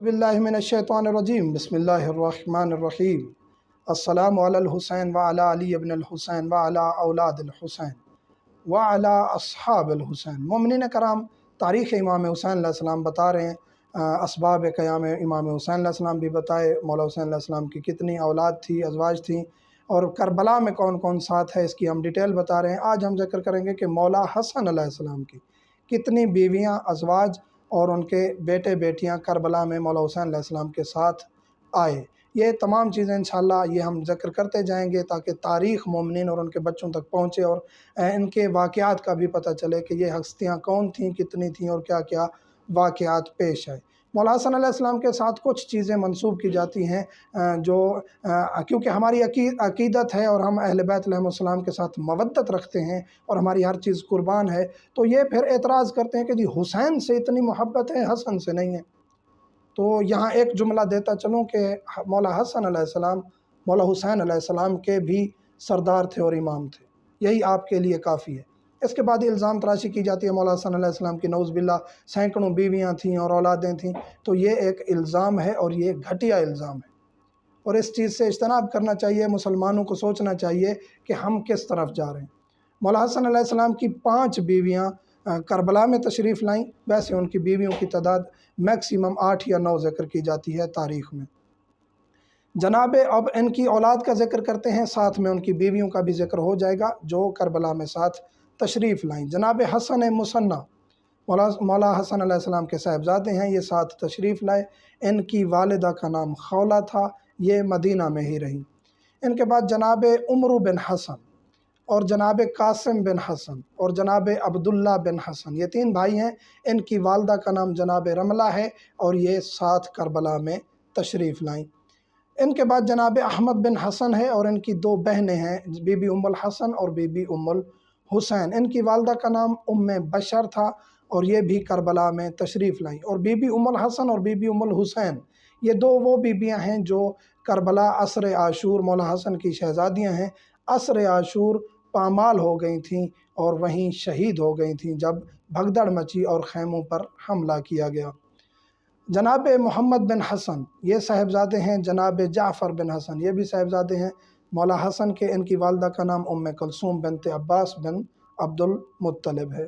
बिल्लाहि मिनश्शैतानिर्रजीम बिस्मिल्लाहिर्रहमानिर्रहीम। अस्सलामु अलल हुसैन व अला अली इब्न अल हुसैन व अला औलाद अल हुसैन व अला अस्हाब अल हुसैन। मोमिनीन कराम, तारीख़ इमाम हुसैन अलैहिस्सलाम बता रहे हैं, असबाब क़याम इमाम हुसैन अलैहिस्सलाम भी बताए, मौला हुसैन अलैहिस्सलाम की कितनी औलाद थी, अज़वाज थी, और करबला में कौन कौन साथ है इसकी हम डिटेल बता रहे हैं। आज हम ज़िक्र करेंगे कि मौला हसन अलैहिस्सलाम की कितनी बीवियाँ, अज़वाज और उनके बेटे बेटियां करबला में मौला हुसैन अलैहिस्सलाम के साथ आए। ये तमाम चीज़ें इंशाअल्लाह ये हम ज़िक्र करते जाएंगे ताकि तारीख़ मोमिनीन और उनके बच्चों तक पहुँचे और इनके वाक़यात का भी पता चले कि ये हस्तियाँ कौन थीं, कितनी थीं और क्या क्या वाक़यात पेश आए। मौला हसन अलैहिस्सलाम के साथ कुछ चीज़ें मंसूब की जाती हैं जो क्योंकि हमारी अकीदत है और हम अहले बैत अलैहिस्सलाम के साथ मवद्दत रखते हैं और हमारी हर चीज़ कुर्बान है, तो ये फिर एतराज़ करते हैं कि जी हुसैन से इतनी मोहब्बत है, हसन से नहीं है। तो यहाँ एक जुमला देता चलूँ कि मौला हसन अलैहिस्सलाम मौला हुसैन अलैहिस्सलाम के भी सरदार थे और इमाम थे, यही आपके लिए काफ़ी है। इसके बाद इल्ज़ाम तराशी की जाती है मौला हसन अलैहिस्सलाम की नऊज़ बिल्लाह सैकड़ों बीवियाँ थीं और औलादें थीं, तो ये एक इल्ज़ाम है और ये घटिया इल्ज़ाम है और इस चीज़ से इज्तनाब करना चाहिए। मुसलमानों को सोचना चाहिए कि हम किस तरफ जा रहे हैं। मौला हसन अलैहिस्सलाम की 5 बीवियाँ करबला में तशरीफ़ लाईं। वैसे उनकी बीवियों की तादाद मैक्सिमम 8 या 9 ज़िक्र की जाती है तारीख़ में। जनाब अब इनकी औलाद का ज़िक्र करते हैं, साथ में उनकी बीवियों का भी ज़िक्र हो जाएगा जो करबला में साथ तशरीफ़ लाईं। जनाब हसन मुसन्ना मौला हसन अलैहिस्सलाम के साहिबजादे हैं, ये साथ तशरीफ़ लाए। इनकी वालिदा का नाम खौला था, ये मदीना में ही रहीं। इनके बाद जनाब उमर बिन हसन और जनाब कासिम बिन हसन और जनाब अब्दुल्ला बिन हसन, ये 3 भाई हैं। इनकी वालदा का नाम जनाब रमला है और ये साथ करबला में तशरीफ़ लाईं। इनके बाद जनाब अहमद बिन हसन है और इनकी 2 बहनें हैं, बीबी उम्मुल हसन और बीबी उम्मुल हुसैन। इनकी वालदा का नाम उम्मे बशर था और ये भी करबला में तशरीफ़ लाईं। और बीबी उम्मुल हसन और बीबी उम्मुल हुसैन, ये 2 वो बीबियाँ हैं जो करबला असर आशूर मौला हसन की शहज़ादियाँ हैं, असर आशूर पामाल हो गई थीं और वहीं शहीद हो गई थीं जब भगदड़ मची और खैमों पर हमला किया गया। जनाब मोहम्मद बिन हसन, ये साहिबजादे हैं जनाब जाफ़र बिन हसन, ये भी साहिबजादे हैं मौला हसन के। इनकी वालदा का नाम उम्मे कुलसूम बिनते अब्बास बिन अब्दुल मुत्तलिब है।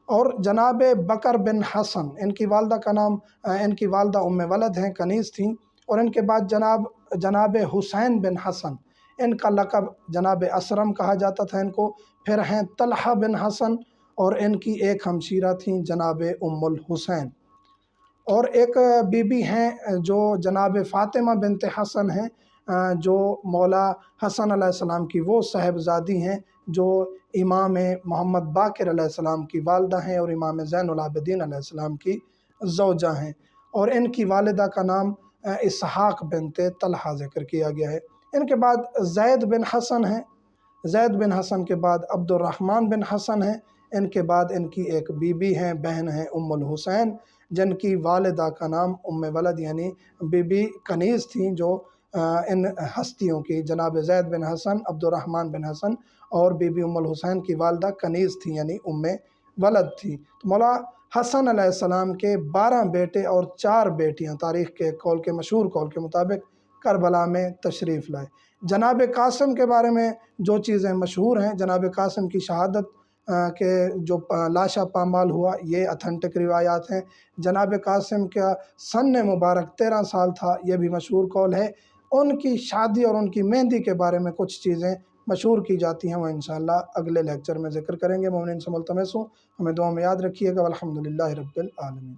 और जनाब बकर बिन हसन, इनकी वालदा का नाम इनकी वालदा उम्मे वलद हैं, कनीज़ थीं। और इनके बाद जनाब हुसैन बिन हसन, इनका लक़ब जनाब असरम कहा जाता था इनको। फिर हैं तलहा बिन हसन और इनकी एक हमशीरा थीं जनाब उम्मुल हुसैन। और एक बीबी हैं जो जनाब फ़ातिमा बिनते हसन हैं, जो मौला हसन अलैहिस्सलाम की वो साहिबजादी हैं जो इमाम मोहम्मद बाक़िर अलैहिस्सलाम की वालदा हैं और इमाम ज़ैनुल आबिदीन अलैहिस्सलाम की ज़ौजा हैं। और इनकी वालिदा का नाम इसहाक़ बिनते तलहा ज़िक्र किया गया है। इनके बाद ज़ैद बिन हसन हैं, ज़ैद बिन हसन के बाद अब्दुर्रहमान बिन हसन हैं। इनके बाद इनकी एक बीबी हैं, बहन हैं उम्मुल हुसैन, जिनकी वालिदा का नाम उम्मे वलद यानी बीबी कनीज़ थीं, जो इन हस्तियों की जनाब ज़ैद बिन हसन, अब्दुर्रहमान बिन हसन और बीबी उम्मुल हुसैन की वालिदा कनीज़ थीं यानी उम्मे वलद थी। तो मौला हसन अलैहिस्सलाम के 12 बेटे और 4 बेटियां तारीख़ के कौल के मशहूर कौल के मुताबिक करबला में तशरीफ़ लाए। जनाब कासिम के बारे में जो चीज़ें मशहूर हैं, जनाब कासिम की शहादत के जो लाशा पामाल हुआ, ये अथेंटिक रिवायात हैं। जनाब कासिम का सन मुबारक 13 साल था, यह भी मशहूर कौल है। उनकी शादी और उनकी मेहंदी के बारे में कुछ चीज़ें मशहूर की जाती हैं, वो इंशाअल्लाह अगले लेक्चर में ज़िक्र करेंगे। मोमिनीन से मुल्तमस हूँ, हमें दुआ में याद रखिएगा। अल्हम्दुलिल्लाहि रब्बिल आलमीन।